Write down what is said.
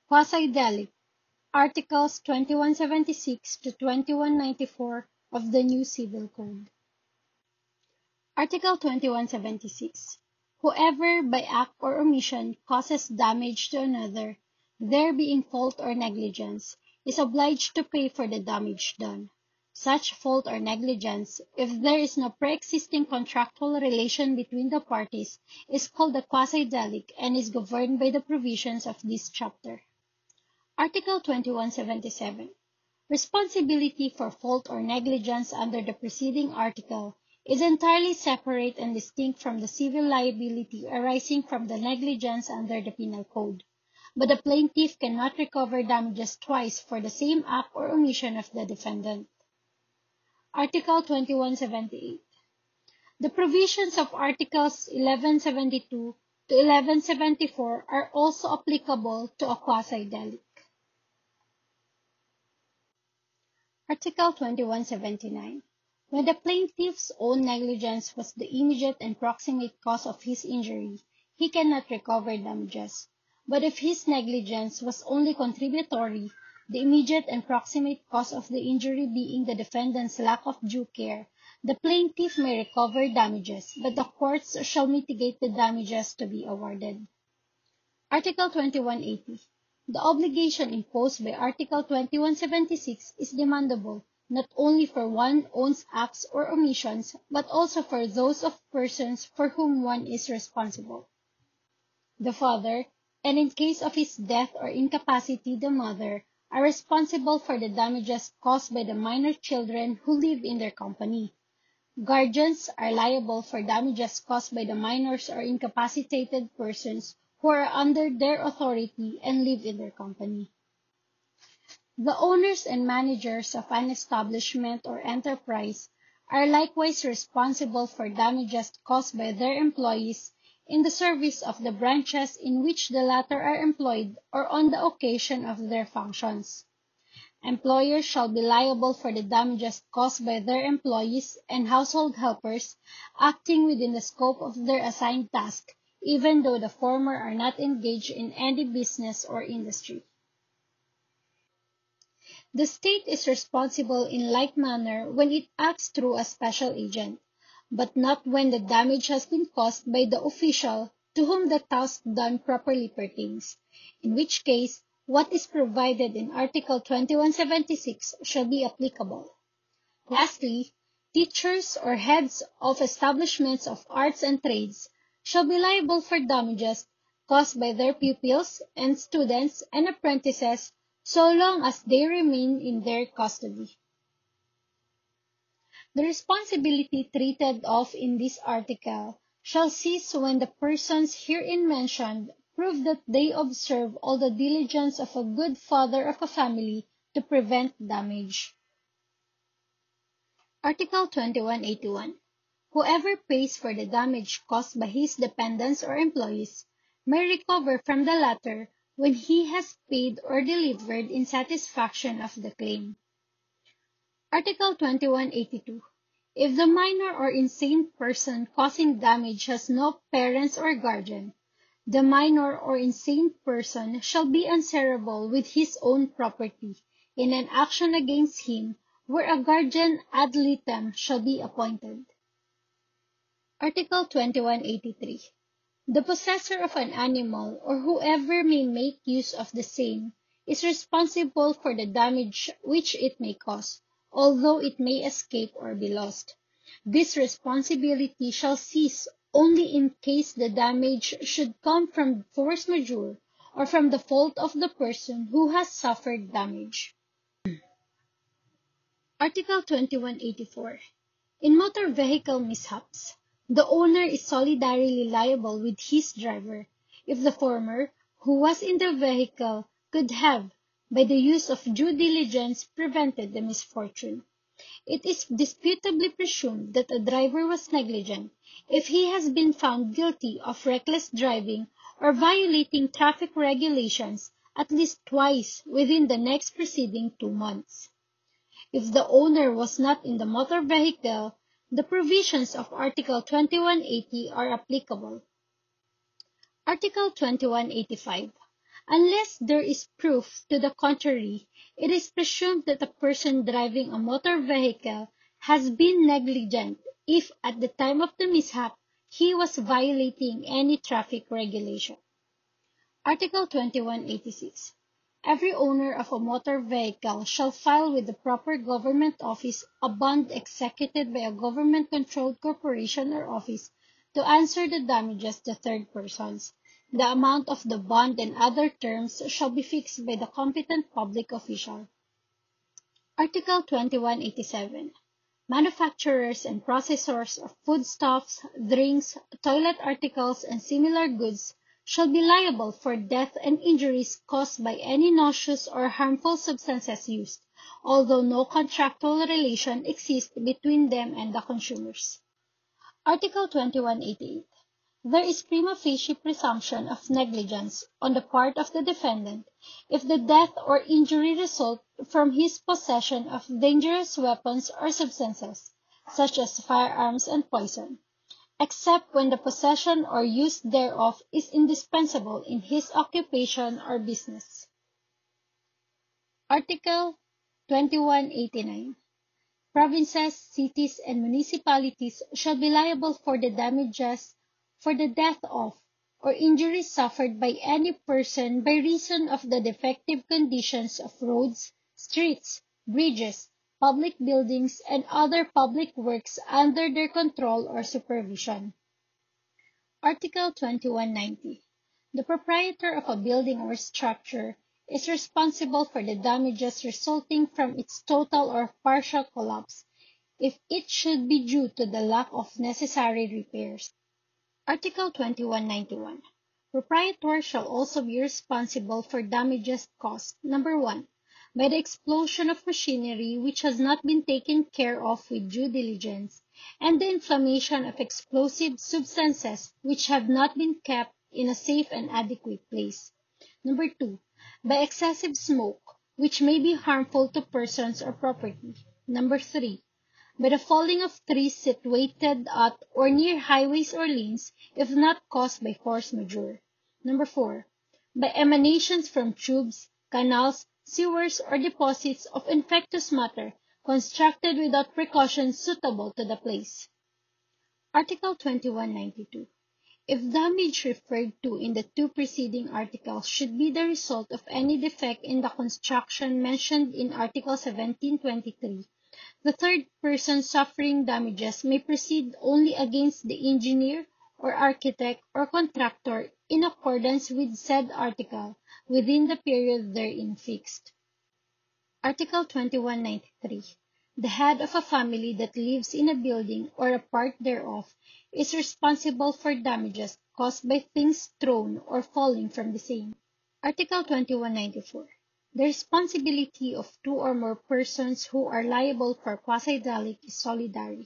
Quasi-delict, Articles 2176 to 2194 of the New Civil Code. Article 2176. Whoever by act or omission causes damage to another, there being fault or negligence, is obliged to pay for the damage done. Such fault or negligence, if there is no pre-existing contractual relation between the parties, is called a quasi-delict and is governed by the provisions of this chapter. Article 2177. Responsibility for fault or negligence under the preceding article is entirely separate and distinct from the civil liability arising from the negligence under the Penal Code, but the plaintiff cannot recover damages twice for the same act or omission of the defendant. Article 2178. The provisions of Articles 1172 to 1174 are also applicable to a quasi-delict. Article 2179. When the plaintiff's own negligence was the immediate and proximate cause of his injury, he cannot recover damages. But if his negligence was only contributory, the immediate and proximate cause of the injury being the defendant's lack of due care, the plaintiff may recover damages, but the courts shall mitigate the damages to be awarded. Article 2180. The obligation imposed by Article 2176 is demandable not only for one's own acts or omissions, but also for those of persons for whom one is responsible. The father, and in case of his death or incapacity the mother, are responsible for the damages caused by the minor children who live in their company. Guardians are liable for damages caused by the minors or incapacitated persons who are under their authority and live in their company. The owners and managers of an establishment or enterprise are likewise responsible for damages caused by their employees in the service of the branches in which the latter are employed or on the occasion of their functions. Employers shall be liable for the damages caused by their employees and household helpers acting within the scope of their assigned task, even though the former are not engaged in any business or industry. The state is responsible in like manner when it acts through a special agent, but not when the damage has been caused by the official to whom the task done properly pertains, in which case what is provided in Article 2176 shall be applicable. Lastly, teachers or heads of establishments of arts and trades shall be liable for damages caused by their pupils and students and apprentices so long as they remain in their custody. The responsibility treated of in this article shall cease when the persons herein mentioned prove that they observe all the diligence of a good father of a family to prevent damage. Article 2181. Whoever pays for the damage caused by his dependents or employees may recover from the latter when he has paid or delivered in satisfaction of the claim. Article 2182. If the minor or insane person causing damage has no parents or guardian, the minor or insane person shall be answerable with his own property in an action against him where a guardian ad litem shall be appointed. Article 2183. The possessor of an animal or whoever may make use of the same is responsible for the damage which it may cause, although it may escape or be lost. This responsibility shall cease only in case the damage should come from force majeure or from the fault of the person who has suffered damage. Article 2184. In motor vehicle mishaps, the owner is solidarily liable with his driver if the former, who was in the vehicle, could have, by the use of due diligence, prevented the misfortune. It is disputably presumed that a driver was negligent if he has been found guilty of reckless driving or violating traffic regulations at least twice within the next preceding 2 months. If the owner was not in the motor vehicle, the provisions of Article 2180 are applicable. Article 2185. Unless there is proof to the contrary, it is presumed that a person driving a motor vehicle has been negligent if at the time of the mishap he was violating any traffic regulation. Article 2186. Every owner of a motor vehicle shall file with the proper government office a bond executed by a government-controlled corporation or office to answer the damages to third persons. The amount of the bond and other terms shall be fixed by the competent public official. Article 2187. Manufacturers and processors of foodstuffs, drinks, toilet articles, and similar goods shall be liable for death and injuries caused by any noxious or harmful substances used, although no contractual relation exists between them and the consumers. Article 2188. There is prima facie presumption of negligence on the part of the defendant if the death or injury result from his possession of dangerous weapons or substances, such as firearms and poison, except when the possession or use thereof is indispensable in his occupation or business. Article 2189. Provinces, cities, and municipalities shall be liable for the damages for the death of or injuries suffered by any person by reason of the defective conditions of roads, streets, bridges, public buildings, and other public works under their control or supervision. Article 2190. The proprietor of a building or structure is responsible for the damages resulting from its total or partial collapse, if it should be due to the lack of necessary repairs. Article 2191. Proprietors shall also be responsible for damages caused, 1. By the explosion of machinery which has not been taken care of with due diligence, and the inflammation of explosive substances which have not been kept in a safe and adequate place. 2. By excessive smoke, which may be harmful to persons or property. 3. By the falling of trees situated at or near highways or lanes, if not caused by force majeure. 4. By emanations from tubes, canals, sewers, or deposits of infectious matter constructed without precautions suitable to the place. Article 2192. If damage referred to in the two preceding articles should be the result of any defect in the construction mentioned in Article 1723, the third person suffering damages may proceed only against the engineer or architect or contractor in accordance with said article within the period therein fixed. Article 2193. The head of a family that lives in a building or a part thereof is responsible for damages caused by things thrown or falling from the same. Article 2194. The responsibility of two or more persons who are liable for quasi-delict is solidary.